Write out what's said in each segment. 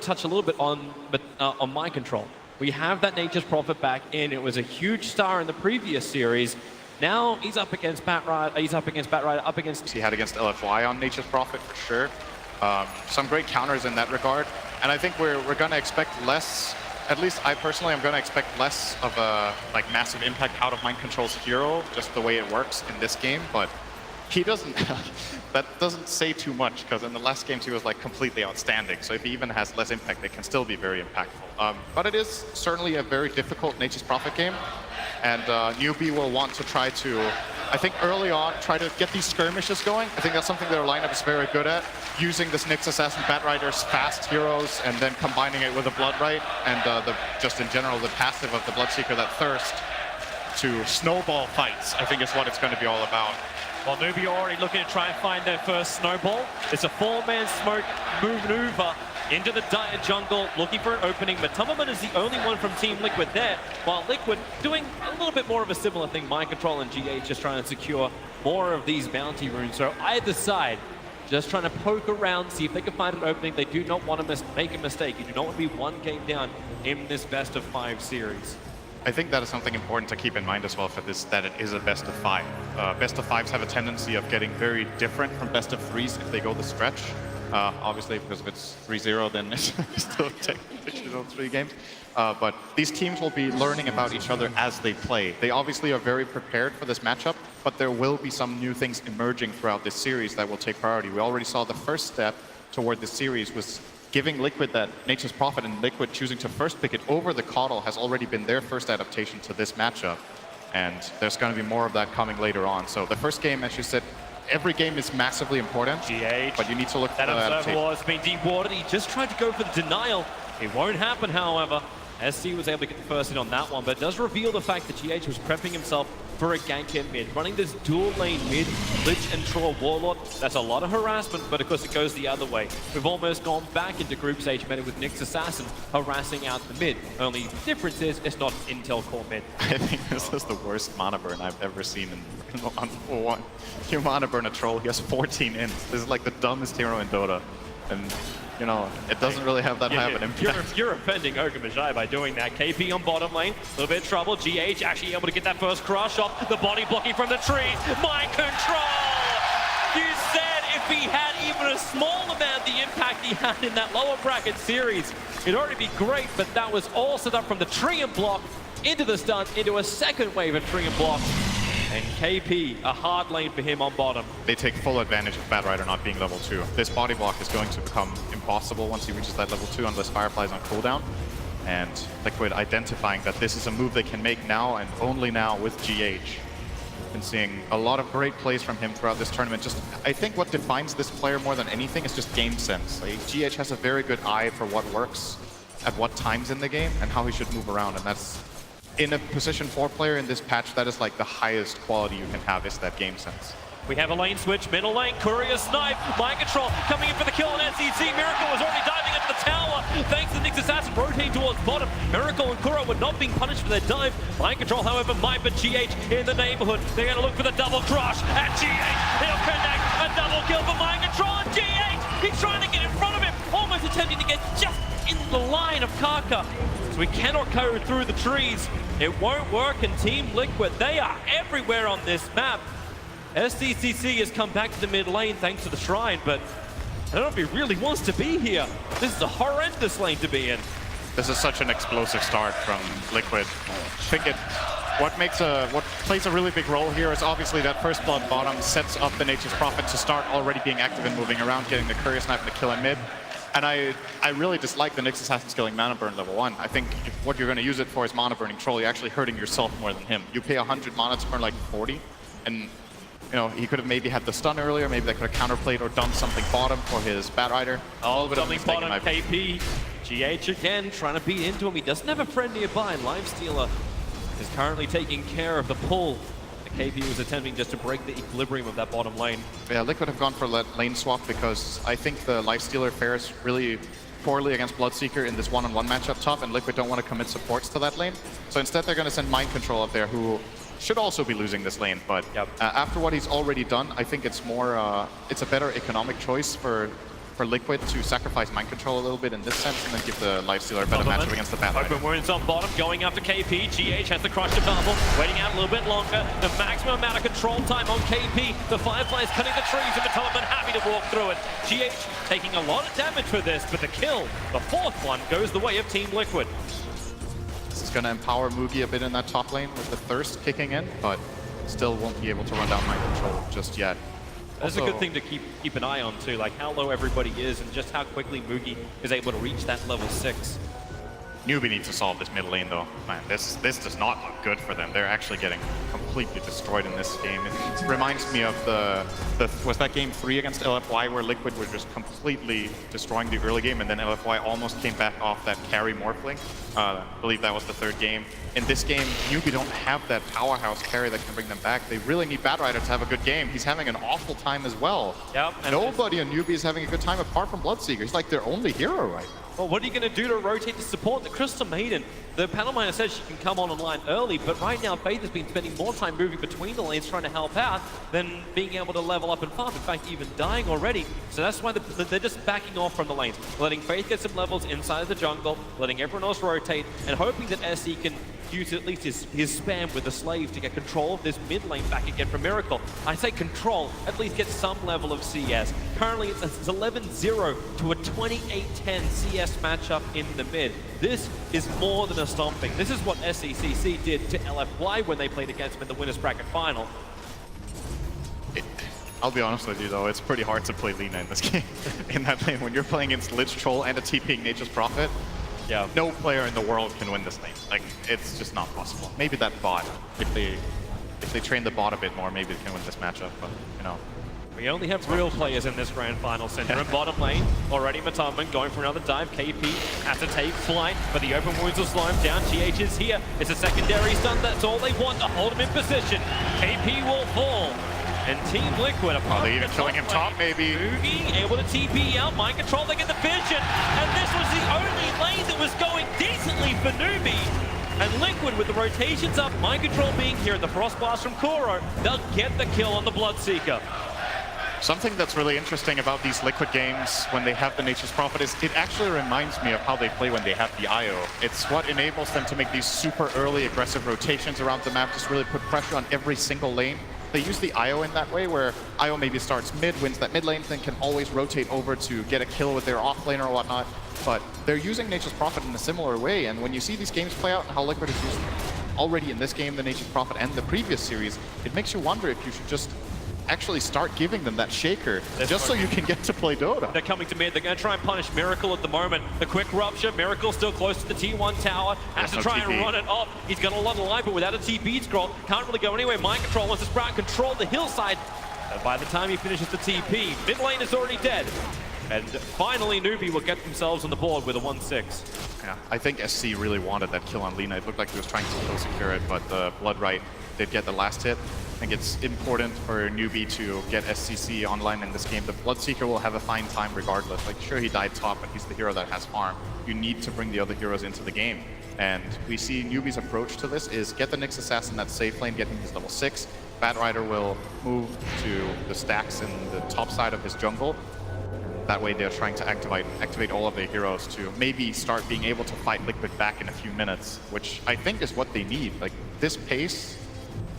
touch a little bit on mind control. We have that Nature's Prophet back in. It was a huge star in the previous series. Now he's up against Batrider. He's up against Batrider. Up against. He had against LFY on Nature's Prophet for sure. Some great counters in that regard, and I think we're going to expect less. At least I personally am going to expect less of a massive impact out of Mind Control's hero, just the way it works in this game. But he doesn't. That doesn't say too much, because in the last games he was completely outstanding. So if he even has less impact, it can still be very impactful. But it is certainly a very difficult Nature's Prophet game, and Newbee will want to try to, I think early on, try to get these skirmishes going. I think that's something their lineup is very good at, using this Nyx Assassin Batrider's fast heroes and then combining it with a Bloodright and just in general the passive of the Bloodseeker, that thirst to snowball fights, I think is what it's going to be all about. Well, Newbee already looking to try and find their first snowball. It's a four-man smoke maneuver into the dire jungle, looking for an opening. Matubaman is the only one from Team Liquid there, while Liquid doing a little bit more of a similar thing. Mind Control and GH just trying to secure more of these bounty runes. So either side, just trying to poke around, see if they can find an opening. They do not want to make a mistake. You do not want to be one game down in this best-of-5 series. I think that is something important to keep in mind as well for this, that it is a best of 5. Best of 5s have a tendency of getting very different from best of 3s if they go the stretch. Obviously, because if it's 3-0, then it's still technically 3 games. But these teams will be learning about each other as they play. They obviously are very prepared for this matchup, but there will be some new things emerging throughout this series that will take priority. We already saw the first step toward this series was giving Liquid that Nature's Prophet, and Liquid choosing to first pick it over the Coddle has already been their first adaptation to this matchup. And there's going to be more of that coming later on. So the first game, as you said, every game is massively important, GH, but you need to look for that that observer wall has been dewatered. He just tried to go for the denial. It won't happen, however. SC was able to get the first hit on that one, but it does reveal the fact that GH was prepping himself for a gank in mid, running this dual lane mid, Lich and Troll Warlord. That's a lot of harassment, but of course it goes the other way. We've almost gone back into group stage meta with Nyx Assassin harassing out the mid. Only difference is it's not Intel core mid. I think this is the worst mana burn I've ever seen on 4-1. You mana burn a troll, he has 14 ints. This is like the dumbest hero in Dota. And you know, it doesn't really have that high of an impact. You're offending Ogre Magi by doing that. KP on bottom lane, a little bit of trouble. GH actually able to get that first crush off. The body blocking from the trees. Mind Control! You said if he had even a small amount of the impact he had in that lower bracket series, it'd already be great, but that was all set up from the tree and block into the stun, into a second wave of tree and block. And KP, a hard lane for him on bottom. They take full advantage of Batrider not being level 2. This body block is going to become impossible once he reaches that level 2 unless Firefly's on cooldown. And Liquid identifying that this is a move they can make now and only now with GH. Been seeing a lot of great plays from him throughout this tournament. Just, I think what defines this player more than anything is just game sense. GH has a very good eye for what works at what times in the game and how he should move around, and that's in a position 4 player in this patch, that is like the highest quality you can have, is that game sense. We have a lane switch, middle lane, Courier snipe, Mind Control coming in for the kill on NCC. Miracle was already diving into the tower, thanks to Nyx Assassin rotating towards bottom. Miracle and Kuro were not being punished for their dive. Mind Control, however, might but GH in the neighborhood. They're going to look for the double crush at GH. He'll connect, a double kill for Mind Control, and GH, he's trying to get in front of him, almost attempting to get just in the line of Kaka. So we cannot go through the trees. It won't work, and Team Liquid, they are everywhere on this map. SDCC has come back to the mid lane thanks to the Shrine, but I don't know if he really wants to be here. This is a horrendous lane to be in. This is such an explosive start from Liquid. I think what plays a really big role here is obviously that first blood bottom sets up the Nature's Prophet to start already being active and moving around, getting the Courier snipe and the kill in mid. And I really dislike the Nyx Assassin killing mana burn level 1. I think what you're going to use it for is mana burning troll. You're actually hurting yourself more than him. You pay 100 mana to burn like 40, and you know he could have maybe had the stun earlier. Maybe they could have counterplayed or done something bottom for his Batrider. Oh, something bottom, KP. GH again trying to beat into him. He doesn't have a friend nearby. Lifestealer is currently taking care of the pull. KP was attempting just to break the equilibrium of that bottom lane. Yeah, Liquid have gone for lane swap because I think the Lifestealer fares really poorly against Bloodseeker in this one-on-one matchup top, and Liquid don't want to commit supports to that lane. So instead they're going to send Mind Control up there, who should also be losing this lane. But after what he's already done, I think it's more, it's a better economic choice for for Liquid to sacrifice mind control a little bit in this sense and then give the lifestealer a better matchup against the Bat. Open wounds on bottom, going after KP. GH has the crush to bubble, waiting out a little bit longer. The maximum amount of control time on KP. The Fireflies cutting the trees, and Matubaman happy to walk through it. GH taking a lot of damage for this, but the kill, the fourth one, goes the way of Team Liquid. This is going to empower Mugi a bit in that top lane with the Thirst kicking in, but still won't be able to run down mind control just yet. That's a good thing to keep an eye on too, like how low everybody is and just how quickly Mugi is able to reach that level 6. Newbee needs to solve this mid lane though. Man, this does not look good for them. They're actually getting completely destroyed in this game. It reminds me of was that game 3 against LFY where Liquid were just completely destroying the early game and then LFY almost came back off that carry morphling. I believe that was the 3rd game. In this game, Newbee don't have that powerhouse carry that can bring them back. They really need Batrider to have a good game. He's having an awful time as well. Yep. Nobody on Newbee is having a good time apart from Bloodseeker. He's like their only hero right now. Well, what are you going to do to rotate the support? The Crystal Maiden, the panel miner says she can come online early, but right now Faith has been spending more time moving between the lanes trying to help out than being able to level up and farm. In fact, even dying already. So that's why they're just backing off from the lanes, letting Faith get some levels inside of the jungle, letting everyone else rotate, and hoping that SE can use at least his spam with the slave to get control of this mid lane back again for Miracle. I say control, at least get some level of CS. Currently it's 11-0 to a 28-10 CS matchup in the mid. This is more than a stomping. This is what SECC did to LFY when they played against them in the winners bracket final. I'll be honest with you though, it's pretty hard to play Lina in this game. In that lane, when you're playing against Lich Troll and a TPing Nature's Prophet, yeah, no player in the world can win this lane. Like, it's just not possible. Maybe that bot, if they train the bot a bit more, maybe they can win this matchup, but, you know. We only have real players in this grand final. Center and bottom lane, already Matumbaman going for another dive. KP has to take flight, but the open wounds will slow him down. GH is here. It's a secondary stun. That's all they want to hold him in position. KP will fall. And Team Liquid, are they even killing him top, maybe? Mugi able to TP out, mind control, they get the vision. And this was the only lane that was going decently for Newbee. And Liquid with the rotations up, mind control being here, the Frost Blast from Kuro, they'll get the kill on the Bloodseeker. Something that's really interesting about these Liquid games when they have the Nature's Prophet is it actually reminds me of how they play when they have the IO. It's what enables them to make these super early aggressive rotations around the map, just really put pressure on every single lane. They use the IO in that way, where IO maybe starts mid, wins that mid lane, then can always rotate over to get a kill with their off lane or whatnot. But they're using Nature's Prophet in a similar way, and when you see these games play out and how Liquid is used already in this game, the Nature's Prophet and the previous series, it makes you wonder if you should just actually start giving them that shaker just so you can get to play Dota. They're coming to mid. They're going to try and punish Miracle at the moment. The quick rupture. Miracle still close to the T1 tower. Has to try and run it off. He's got a lot of life, but without a TP scroll, can't really go anywhere. Mind control wants to sprout control the hillside. And by the time he finishes the TP, mid lane is already dead. And finally, Newbee will get themselves on the board with a 1-6. Yeah, I think SC really wanted that kill on Lina. It looked like he was trying to kill secure it, but the Blood Right did get the last hit. I think it's important for Newbee to get SCC online in this game. The Bloodseeker will have a fine time regardless. Like, sure, he died top, but he's the hero that has farm. You need to bring the other heroes into the game. And we see Newbee's approach to this is get the Nyx Assassin that safe lane, get him his level 6. Batrider will move to the stacks in the top side of his jungle. That way they're trying to activate all of their heroes to maybe start being able to fight Liquid back in a few minutes, which I think is what they need. Like, this pace,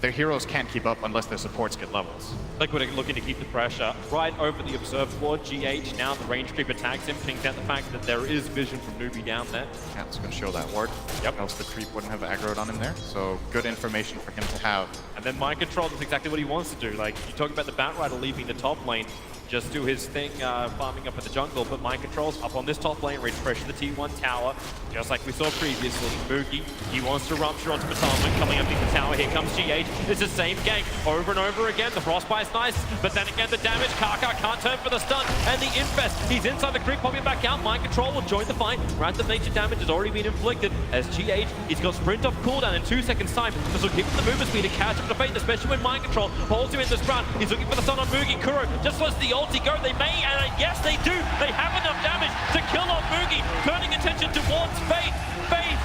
their heroes can't keep up unless their supports get levels. Liquid are looking to keep the pressure right over the observed board. GH now the range creep attacks him, pinks out the fact that there is vision from Newbee down there. Yeah, it's going to show that ward. Yep. Else the creep wouldn't have aggroed on him there. So good information for him to have. And then mind control is exactly what he wants to do. Like, you talk about the Batrider leaving the top lane, just do his thing, farming up in the jungle, but mind controls up on this top lane, ready to pressure the T1 tower, just like we saw previously. Mugi, he wants to rupture onto Matumbaman, coming up the tower. Here comes GH. It's the same gank over and over again. The Frostbite's nice, but then again the damage. Kaka can't turn for the stun, and the Infest, he's inside the creep, popping back out. Mind control will join the fight. Random nature damage has already been inflicted as GH, he's got sprint off cooldown in 2 seconds time. This will give him the movement speed to catch up to Fate, especially when mind control holds him in this round. He's looking for the stun on Mugi. Kuro just lets the ulti go. They may, and yes they do. They have enough damage to kill off Mugi, turning attention towards Faith. Faith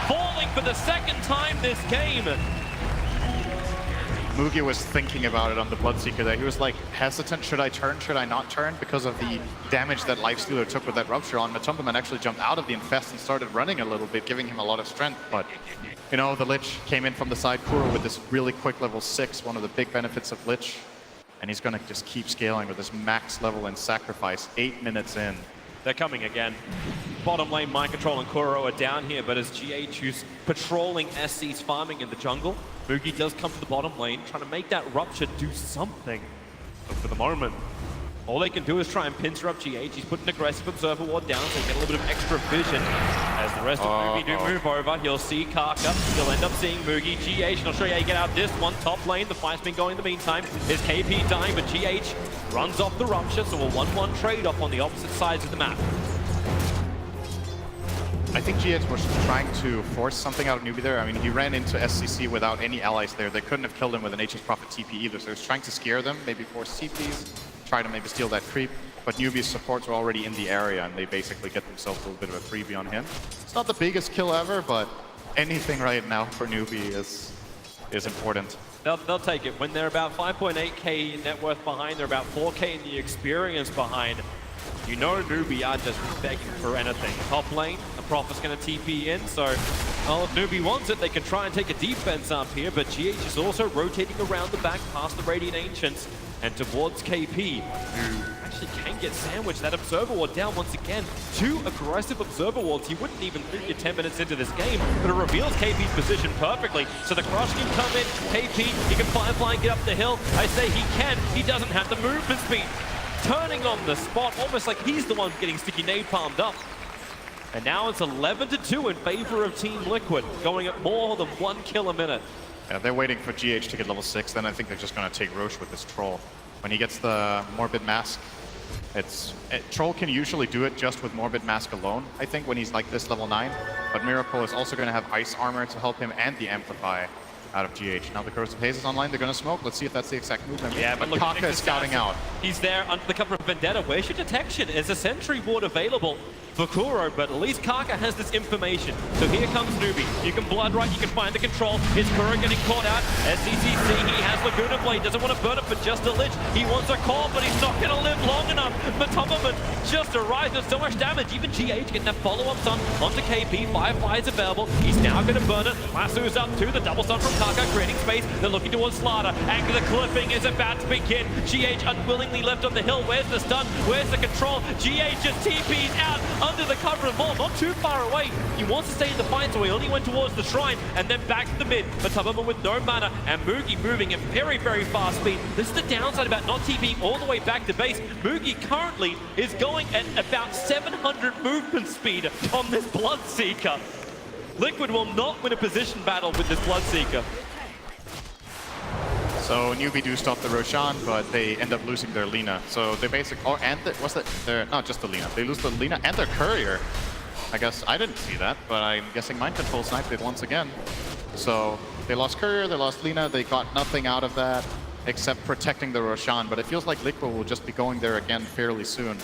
falling for the second time this game. Mugi was thinking about it on the Bloodseeker there. He was like hesitant, should I turn, should I not turn? Because of the damage that lifestealer took with that rupture on. Matumbaman actually jumped out of the infest and started running a little bit, giving him a lot of strength. But, you know, the Lich came in from the side. Kuro with this really quick level 6, one of the big benefits of Lich. And he's gonna just keep scaling with this max level and sacrifice 8 minutes in. They're coming again. Bottom lane, Mind Control and Kuro are down here, but as GH, who's patrolling SC's farming in the jungle, Mugi does come to the bottom lane, trying to make that rupture do something. But for the moment, all they can do is try and pincer up GH. He's put an aggressive observer ward down, so he get a little bit of extra vision. As the rest of Mugi do move over, he'll see Kaka. He'll end up seeing Mugi. GH, and I'll show you how you get out this one. Top lane, the fight's been going in the meantime. Is KP dying, but GH runs off the rupture, so a 1-1 trade-off on the opposite sides of the map. I think GH was trying to force something out of Newbee there. I mean, he ran into SCC without any allies there. They couldn't have killed him with an HS Prophet TP either, so he was trying to scare them, maybe force TPs, try to maybe steal that creep. But Newbee's supports were already in the area, and they basically get themselves a little bit of a freebie on him. It's not the biggest kill ever, but anything right now for Newbee is important. They'll take it. When they're about 5.8k net worth behind, they're about 4k in the experience behind. You know Newbee are just begging for anything. Top lane, the Prophet's going to TP in, so well, if Newbee wants it, they can try and take a defense up here, but GH is also rotating around the back past the Radiant Ancients and towards KP, who actually can get sandwiched. That Observer Ward down once again. 2 aggressive Observer Wards. You wouldn't even think you're 10 minutes into this game, but it reveals KP's position perfectly. So the Crush can come in, KP, he can Firefly and get up the hill. I say he can, he doesn't have the movement speed. Turning on the spot, almost like he's the one getting sticky napalmed up. And now it's 11-2 in favor of Team Liquid, going at more than 1 kill a minute. Yeah, they're waiting for GH to get level 6, then I think they're just going to take Roche with this Troll. When he gets the Morbid Mask, Troll can usually do it just with Morbid Mask alone, I think, when he's like this level 9. But Miracle is also going to have Ice Armor to help him and the Amplify out of GH. Now the Corrosive Haze is online, they're going to smoke. Let's see if that's the exact movement. Yeah, but look, Kaka is scouting out. He's there under the cover of Vendetta. Where's your detection? Is a Sentry Ward available for Kuro, but at least Kaka has this information. So here comes Newbee. You can Blood Right, you can find the control. Is Kuro getting caught out? SCCC, he has Laguna Blade, doesn't want to burn it for just a Lich. He wants a call, but he's not going to live long enough. Matumbaman just arrived with so much damage. Even GH getting that follow-up stun onto KP. Firefly is available. He's now going to burn it. Lasso's up too. The double stun from Kaka, creating space. They're looking towards Slardar. Anchor the clipping is about to begin. GH unwillingly left on the hill. Where's the stun? Where's the control? GH just TP's out under the cover of Maul, not too far away. He wants to stay in the fight, so he only went towards the shrine and then back to the mid. Matubaman with no mana and Mugi moving at very, very fast speed. This is the downside about not TPing all the way back to base. Mugi currently is going at about 700 movement speed on this Bloodseeker. Liquid will not win a position battle with this Bloodseeker. So Newbee do stop the Roshan, but they end up losing their Lina. So they basically, not just the Lina. They lose the Lina and their Courier. I guess I didn't see that, but I'm guessing Mind Control sniped it once again. So they lost Courier, they lost Lina, they got nothing out of that except protecting the Roshan. But it feels like Liquid will just be going there again fairly soon,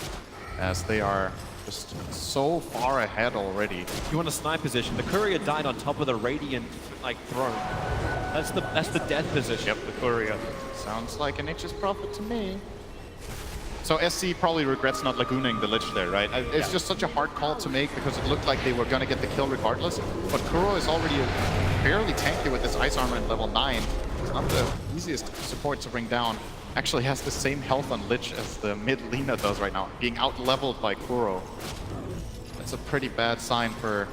as they are just so far ahead already. You want a snipe position. The Courier died on top of the Radiant throne. That's the death position. Yep, the Courier. Sounds like an HS Prophet to me. So SC probably regrets not Lagooning the Lich there, right? It's just such a hard call to make because it looked like they were going to get the kill regardless. But Kuro is already fairly tanky with this Ice Armor at level 9. It's not the easiest support to bring down. Actually has the same health on Lich as the mid Lina does right now, being out-leveled by Kuro. That's a pretty bad sign for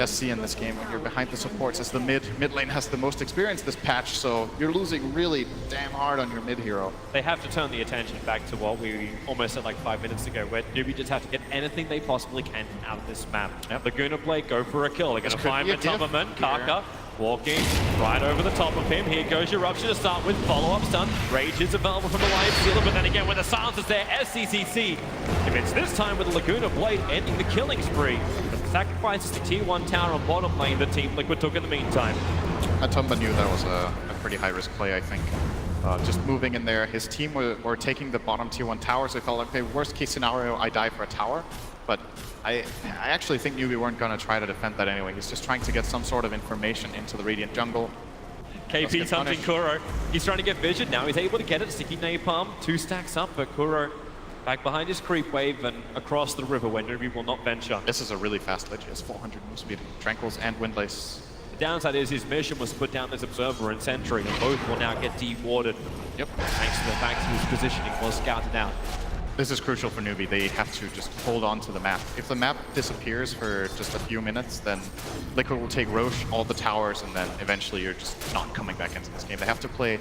SC in this game when you're behind the supports, as the mid lane has the most experience this patch, so you're losing really damn hard on your mid hero. They have to turn the attention back to what we almost said like 5 minutes ago, where Newbee just have to get anything they possibly can out of this map. Yep. Laguna Blade, go for a kill. They're going to find Matumbaman. Kaka walking right over the top of him. Here goes your Rupture to start with. Follow-up stun. Rage is available from the lifestealer, but then again, when the silence is there, SCCC commits this time with the Laguna Blade, ending the killing spree. But the sacrifices the tier 1 tower on bottom lane that Team Liquid took in the meantime. Matumba knew that was a pretty high-risk play, I think. Just moving in there. His team were taking the bottom tier 1 towers. They felt like, okay, worst case scenario, I die for a tower. But I actually think Newbee weren't going to try to defend that anyway. He's just trying to get some sort of information into the Radiant jungle. KP's hunting Kuro. He's trying to get vision. Now he's able to get it. Sticky napalm. 2 stacks up, but Kuro back behind his creep wave and across the river where Newbee will not venture. This is a really fast ledge. He has 400 move speed, Tranquils, and Windlace. The downside is his mission was to put down this Observer and Sentry, and both will now get dewarded. Yep. Thanks to the fact his positioning was scouted out. This is crucial for Newbee. They have to just hold on to the map. If the map disappears for just a few minutes, then Liquid will take Roche, all the towers, and then eventually you're just not coming back into this game. They have to play,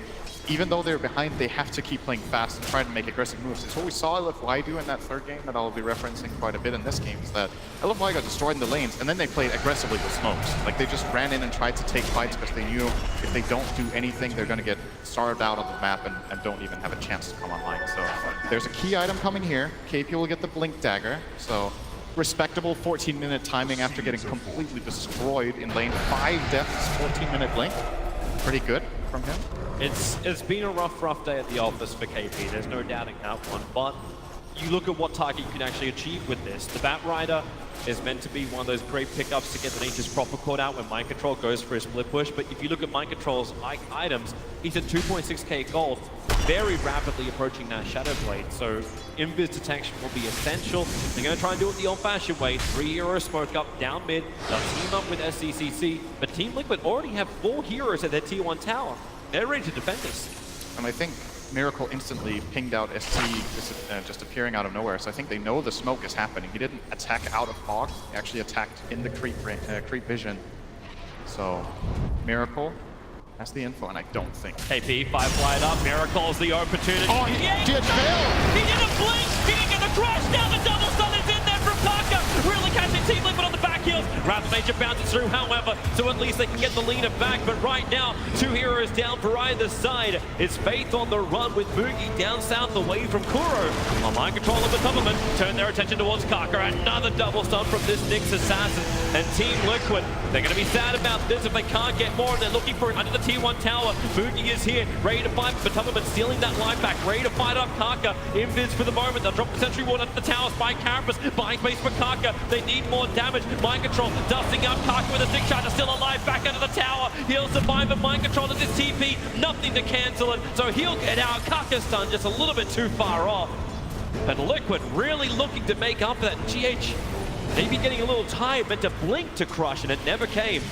even though they're behind, they have to keep playing fast and try to make aggressive moves. It's what we saw LFY do in that third game that I'll be referencing quite a bit in this game, is that LFY got destroyed in the lanes, and then they played aggressively with smokes. Like, they just ran in and tried to take fights because they knew if they don't do anything, they're going to get starved out of the map and don't even have a chance to come online. So there's a key item coming here. KP will get the Blink Dagger. So respectable 14-minute timing after getting completely destroyed in lane. 5 deaths, 14-minute blink. Pretty good from him. It's been a rough day at the office for KP. There's no doubting that one. But you look at what target you can actually achieve with this. The Bat Rider is meant to be one of those great pickups to get the Nature's Proper caught out when Mind Control goes for his split push. But if you look at Mind Control's items, he's at 2.6k gold, very rapidly approaching that Shadow Blade. So invis detection will be essential. They're going to try and do it the old-fashioned way. 3 hero smoke up, down mid. They'll team up with SCCC. But Team Liquid already have 4 heroes at their tier 1 tower. They're ready to defend this. And I think Miracle instantly pinged out ST just appearing out of nowhere, so I think they know the smoke is happening. He didn't attack out of fog, he actually attacked in the creep vision. So Miracle has the info, and I don't think. KP, 5 flight up, Miracle's the opportunity. Oh, he did fail! He didn't blink! He didn't get the crash down, the double stun is in there from Parker! Really catching Team Liquid on the back heels. Rather Major bounces through, however, so at least they can get the leader back. But right now, 2 heroes down for either side. It's Faith on the run with Boogie down south away from Kuro. On Mind Control of Matubaman, turn their attention towards Kaka. Another double stun from this Nyx assassin. And Team Liquid, they're going to be sad about this if they can't get more. They're looking for it under the tier 1 tower. Boogie is here, ready to fight. Matubaman stealing that line back, ready to fight up Kaka. Invis for the moment. They'll drop the sentry ward under the towers by Carapace, buying space for Kaka. They need more damage. Mind Control dusting up Kaka with a stick charger, still alive, back under the tower. He'll survive, but Mind Control does his TP, nothing to cancel it, so he'll get out. Kaka's done just a little bit too far off. And Liquid really looking to make up for that. GH maybe getting a little tired, meant to blink to crush, and it never came.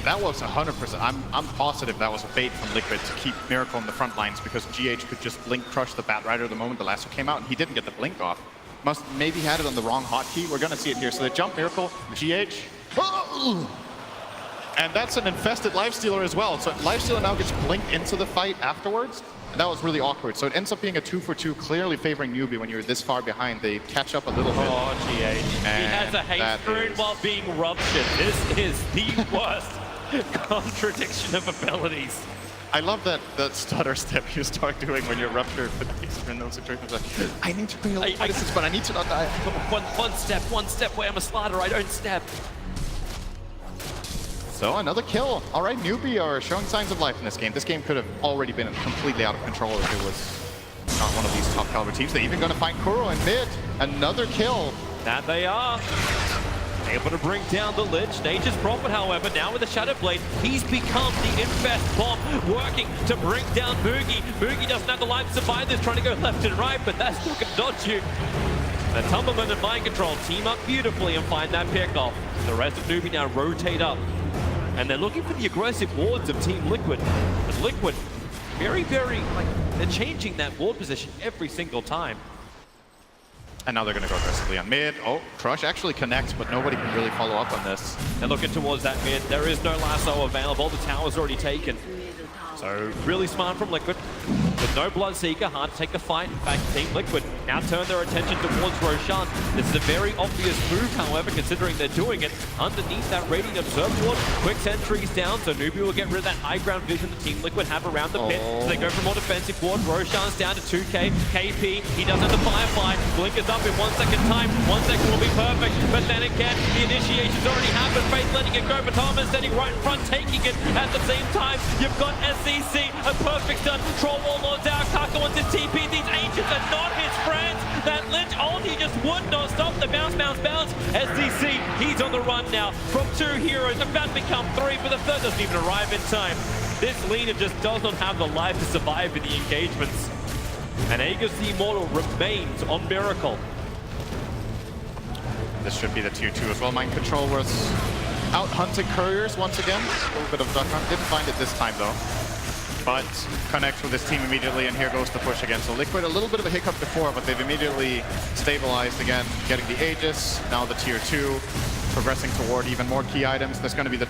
That was 100%. I'm positive that was a bait from Liquid to keep Miracle in the front lines, because GH could just blink crush the Bat Rider the moment the lasso came out, and he didn't get the blink off. Maybe had it on the wrong hotkey. We're gonna see it here. So they jump Miracle, GH. Oh! And that's an infested lifestealer as well. So lifestealer now gets blinked into the fight afterwards. And that was really awkward. So it ends up being a 2-for-2, clearly favoring Newbee when you're this far behind. They catch up a little bit. Oh, GH. He has a hate rune while being ruptured. This is the worst contradiction of abilities. I love that stutter step you start doing when you're ruptured in those situations. Like, I need to bring a little distance, but I need to not die. One step where I'm a Slardar, I don't step. So another kill. All right, Newbee are showing signs of life in this game. This game could have already been completely out of control if it was not one of these top caliber teams. They're even going to find Kuro in mid. Another kill. That they are. Able to bring down the Lich. Nature's Prophet, however, now with the Shadow Blade, he's become the infest bomb, working to bring down Boogie. Boogie doesn't have the life to survive this, trying to go left and right, but that's not going to dodge you. Matumbaman and Mind Control team up beautifully and find that pickoff. The rest of Newbee now rotate up. And they're looking for the aggressive wards of Team Liquid. But Liquid, very, they're changing that ward position every single time. And now they're going to go aggressively on mid. Oh, Crush actually connects, but nobody can really follow up on this. They're looking towards that mid. There is no lasso available. The tower's already taken. So really smart from Liquid. With no Bloodseeker, hard to take the fight. In fact, Team Liquid now turn their attention towards Roshan. This is a very obvious move, however, considering they're doing it underneath that Radiant Observer ward. Quick sentries down, so Newbee will get rid of that high ground vision the Team Liquid have around the pit. So they go for more defensive ward. Roshan's down to 2k. KP, he does have the Firefly. Blink is up in 1 second time. 1 second will be perfect. But then again, the initiation's already happened. Faith letting it go, but Thomas standing right in front, taking it at the same time. You've got SCC, a perfect stun. Troll Warlord's out. Kaka wants his TP. These Ancients are not his friends. That Lich ulti just would not stop the bounce. SCC, he's on the run now from 2 heroes. About to become 3, but the third doesn't even arrive in time. This leader just does not have the life to survive in the engagements. And Aegis the Immortal remains on Miracle. This should be the tier 2 as well. Mind Control was out hunting couriers once again. A little bit of duck hunt. Didn't find it this time though. But connects with his team immediately, and here goes the push again. So Liquid, a little bit of a hiccup before, but they've immediately stabilized again, getting the Aegis, now the tier 2, progressing toward even more key items. There's going to be the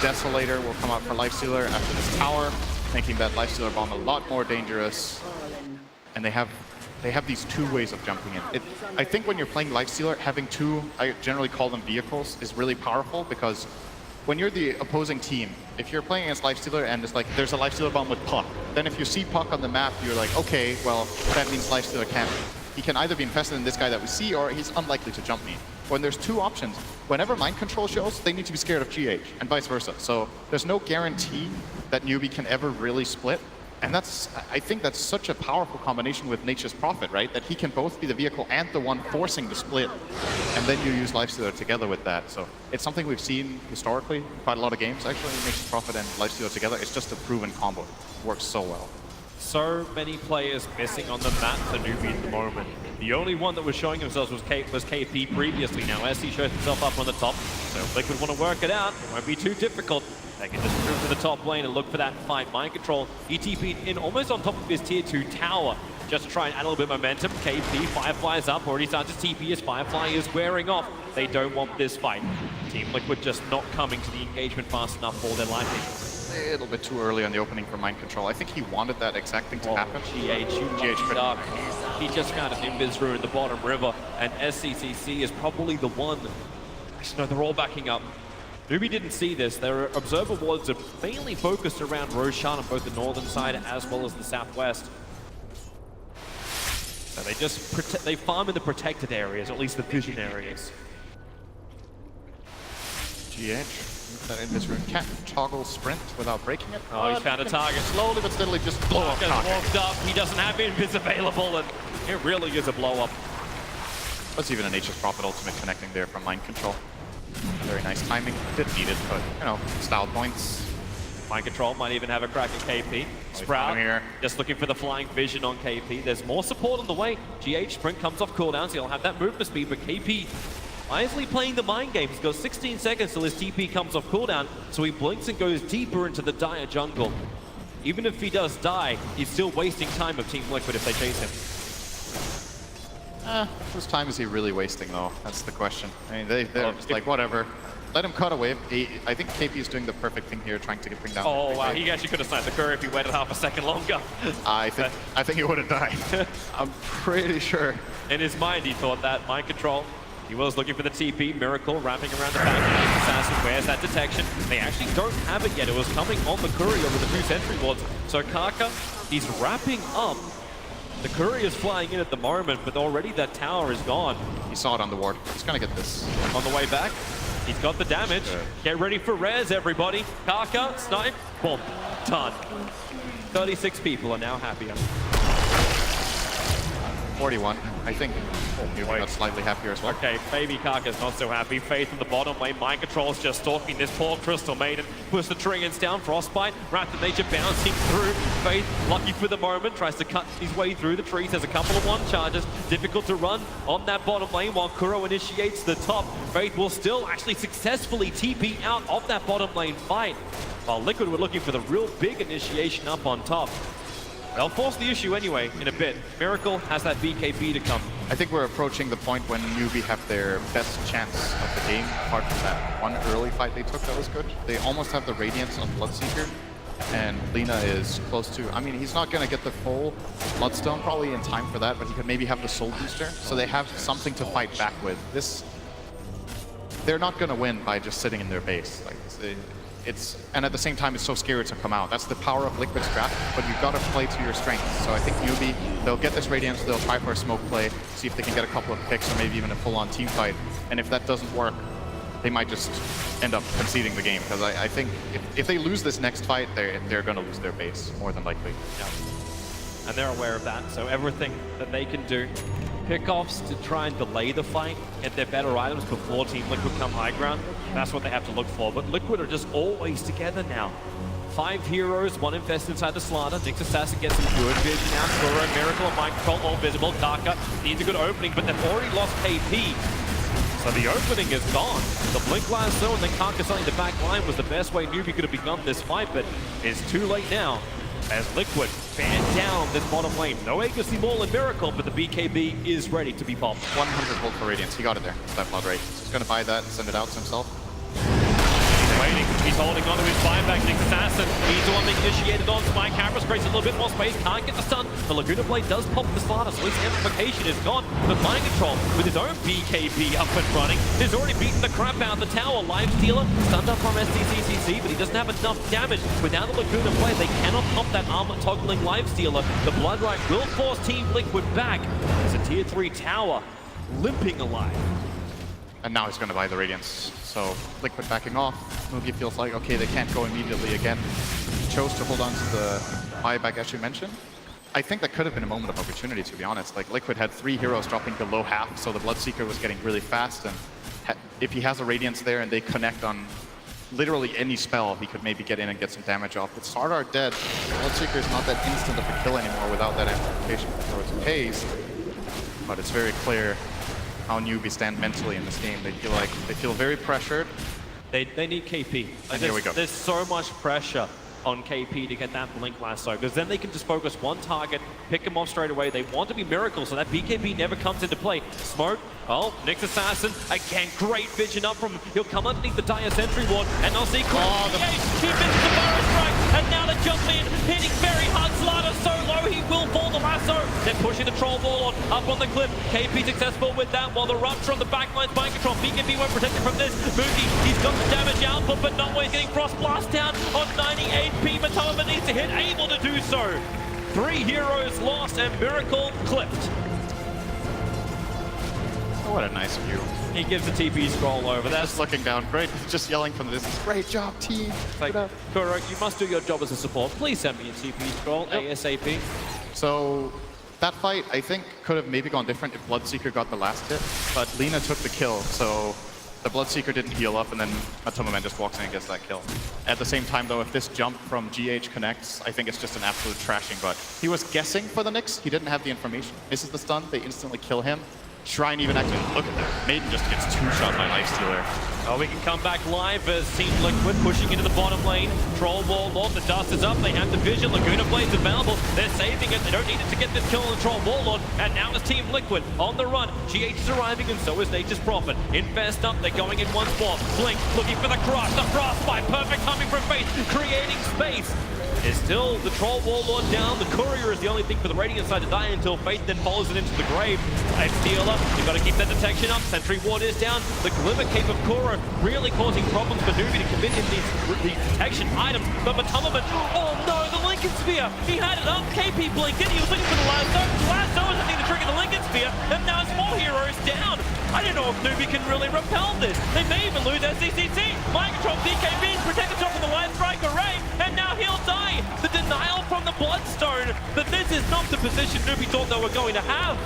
Desolator will come out for Lifestealer after this tower, making that Lifestealer bomb a lot more dangerous. And they have these two ways of jumping in. I think when you're playing Lifestealer, having two, I generally call them vehicles, is really powerful, because when you're the opposing team, if you're playing against Lifestealer and it's like there's a Lifestealer bomb with Puck, then if you see Puck on the map, you're like, okay, well, that means Lifestealer can't. He can either be infested in this guy that we see, or he's unlikely to jump me. When there's two options, whenever Mind Control shows, they need to be scared of GH, and vice versa. So there's no guarantee that Newbee can ever really split. And I think that's such a powerful combination with Nature's Prophet, right? That he can both be the vehicle and the one forcing the split. And then you use Lifestealer together with that. So it's something we've seen historically in quite a lot of games, actually. Nature's Prophet and Lifestealer together. It's just a proven combo. It works so well. So many players missing on the map for Newbee at the moment. The only one that was showing themselves was KP previously. Now SC shows himself up on the top, so if they could want to work it out, it won't be too difficult. They can just move to the top lane and look for that fight. Mind Control, he TP'd in almost on top of his tier 2 tower, just to try and add a little bit of momentum. KP, Firefly's up, already started to TP as Firefly is wearing off. They don't want this fight. Team Liquid just not coming to the engagement fast enough for their life. A little bit too early on the opening for Mind Control. I think he wanted that exact thing to happen. GH up. He just found an Invis Rune in the bottom river, and SCCC is probably the one. No, they're all backing up. Newbee didn't see this. Their observer wards are mainly focused around Roshan on both the northern side as well as the southwest. So they just they farm in the protected areas, or at least the vision areas. GH. That in this room can't toggle sprint without breaking it. Oh, he's found a target. Slowly but steadily just blow up target. Walked up. He doesn't have Invis available, and it really is a blow up. That's even a Nature's Prophet ultimate connecting there from Mind Control. Very nice timing. Didn't need it, but you know, style points. Mind Control might even have a crack at KP. Sprout here. Just looking for the flying vision on KP. There's more support on the way. GH sprint comes off cooldown, so he'll have that movement speed, but KP wisely playing the mind game. He's got 16 seconds till his TP comes off cooldown, so he blinks and goes deeper into the dire jungle. Even if he does die, he's still wasting time of Team Liquid if they chase him. Whose time is he really wasting, though? That's the question. I mean, they're just like, whatever. Let him cut away. I think KP is doing the perfect thing here, trying to bring down. Oh, wow. He actually could have sniped the courier if he waited half a second longer. I think he would have died. I'm pretty sure. In his mind, he thought that. Mind Control. He was looking for the TP. Miracle wrapping around the back. Assassin, where's that detection? They actually don't have it yet. It was coming on the courier with the 2 sentry wards. So Kaka, he's wrapping up. The courier's flying in at the moment, but already that tower is gone. He saw it on the ward. He's gonna get this. On the way back, he's got the damage. Sure. Get ready for res, everybody. Kaka, snipe, boom, done. 36 people are now happier. 41, I think. He got slightly happier as well. Okay, baby Kaka's not so happy. Faith in the bottom lane. Mind Control's just stalking this poor Crystal Maiden. Puts the triggers down. Frostbite. Raptor Nature bouncing through. Faith, lucky for the moment, tries to cut his way through the trees. Has a couple of one charges. Difficult to run on that bottom lane while Kuro initiates the top. Faith will still actually successfully TP out of that bottom lane fight. While Liquid were looking for the real big initiation up on top. They'll force the issue anyway in a bit. Miracle has that BKB to come. I think we're approaching the point when Newbee have their best chance of the game, apart from that one early fight they took that was good. They almost have the Radiance on Bloodseeker, and Lina is close to, I mean, he's not going to get the full Bloodstone probably in time for that, but he could maybe have the Soul Booster, so they have something to fight back with. They're not going to win by just sitting in their base. Like, and at the same time, it's so scary to come out. That's the power of Liquid's draft, but you've got to play to your strengths. So I think Newbee, they'll get this Radiance, they'll try for a smoke play, see if they can get a couple of picks or maybe even a full-on team fight. And if that doesn't work, they might just end up conceding the game. Because I think if they lose this next fight, they're going to lose their base, more than likely. Yeah. And they're aware of that, so everything that they can do, pickoffs to try and delay the fight, get their better items before Team Liquid come high ground, that's what they have to look for. But Liquid are just always together now. 5 heroes, 1 infest inside the Slardar. Nyx Assassin gets some good vision out. Kuro, Miracle, and Mind Control all visible. Kaka needs a good opening, but they've already lost KP. So the opening is gone. The Blink Lasso and then Kaka selling the back line was the best way Newbee could have begun this fight, but it's too late now. As Liquid fan down this bottom lane. No agency ball in Miracle, but the BKB is ready to be popped. 100 volt for Radiance. He got it there. It's that blood rate. He's going to buy that and send it out to himself. He's waiting. He's holding onto his buyback. Nyx Assassin. He's the one being initiated on. Spike Cameras creates a little bit more space. Can't get the stun. The Laguna Blade does pop the Slardar, so his amplification is gone. But Mind Control, with his own BKB up and running, has already beaten the crap out of the tower. Lifestealer stunned up from SDCCC, but he doesn't have enough damage. Without the Laguna Blade, they cannot pop that armor toggling Lifestealer. The Blood Right will force Team Liquid back. It's a tier 3 tower limping alive. And now he's going to buy the Radiance. So Liquid backing off. Newbee feels like, okay, they can't go immediately again. Chose to hold on to the buyback, as you mentioned. I think that could have been a moment of opportunity, to be honest. Like, Liquid had 3 heroes dropping below half, so the Bloodseeker was getting really fast. And if he has a Radiance there and they connect on literally any spell, he could maybe get in and get some damage off. With Slardar dead, Bloodseeker is not that instant of a kill anymore without that amplification towards pace. But it's very clear how Newbee stand mentally in this game. They feel very pressured. They need KP. And here we go. There's so much pressure on KP to get that Blink Lasso, because then they can just focus one target, pick him off straight away. They want to be Miracle, so that BKB never comes into play. Smoke, oh, Nyx Assassin, again, great vision up from him. He'll come underneath the Dire Sentry Ward, and they'll see he misses the Burrow Strike, and now the jump in, hitting very hard. Slardar so low, he will fall the lasso. They're pushing the Troll Warlord up on the cliff. KP successful with that, while the Rupture on the back line's Mind Control. BKB won't protect him from this. Mookie, he's got the damage output, but not when he's getting Frost Blast down on 98. Matubaman needs to hit, able to do so. 3 heroes lost and Miracle clipped. Oh, what a nice view. He gives the TP scroll over. That's just looking down. Great. Just yelling from the distance. Great job, team. like, Kuro, you must do your job as a support. Please send me a TP scroll ASAP. So that fight, I think, could have maybe gone different if Bloodseeker got the last hit, but Lina took the kill, so the Bloodseeker didn't heal up, and then Matubaman just walks in and gets that kill. At the same time, though, if this jump from GH connects, I think it's just an absolute trashing. But he was guessing for the Nyx. He didn't have the information. Misses the stun. They instantly kill him. Shrine even actually, look at that. Maiden just gets 2-shot by Lifestealer. Oh, we can come back live as Team Liquid pushing into the bottom lane. Troll Warlord, the dust is up. They have the vision. Laguna Blade's available. They're saving it. They don't need it to get this kill on the Troll Warlord. And now it's Team Liquid on the run. GH is arriving, and so is Nature's Prophet. Infest up. They're going in one spot. Blink looking for the crush. The frostbite. Perfect timing from Faith, creating space. Is still the Troll Warlord down. The Courier is the only thing for the Radiant side to die until Faith then follows it into the grave. Lifestealer, you've got to keep that detection up. Sentry Ward is down. The Glimmer Cape of Kuro really causing problems for Newbee to commit in these detection items. But Matumbaman, oh no, the Lincoln Sphere! He had it up. KP blinked in. He was looking for the lasso. The lasso is the thing to trigger the Lincoln Sphere. And now it's 4 heroes down. I don't know if Newbee can really repel this. They may even lose SCCC. Mind Control BKB protect himself from the Light Strike Array. And now he'll die. The denial from the Bloodstone, but this is not the position Newbee thought they were going to have.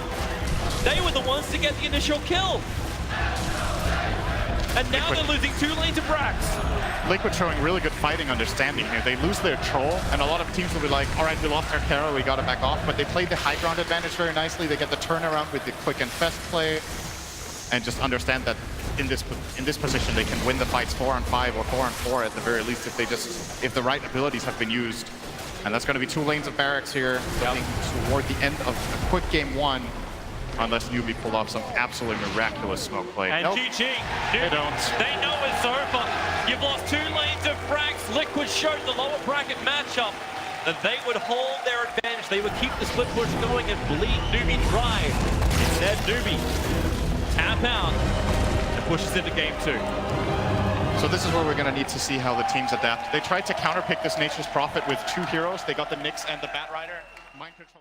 They were the ones to get the initial kill. And now they're losing 2 lanes of Brax. Liquid showing really good fighting understanding here. They lose their Troll, and a lot of teams will be like, all right, we lost our Carol, we got to back off. But they played the high ground advantage very nicely. They get the turnaround with the quick infest play, and just understand that in this position they can win the fights 4-on-5 or 4-on-4 at the very least if the right abilities have been used. And that's going to be 2 lanes of barracks here, getting toward the end of a quick game 1, unless Newbee pull off some absolutely miraculous smoke play. And nope, GG, they don't. They know it's over. You've lost 2 lanes of Brax. Liquid showed the lower bracket matchup that they would hold their advantage. They would keep the split push going and bleed Newbee dry. Instead, Newbee tap out and pushes into game 2. So this is where we're going to need to see how the teams adapt. They tried to counterpick this Nature's Prophet with 2 heroes. They got the Nyx and the Bat Rider. Mind Control.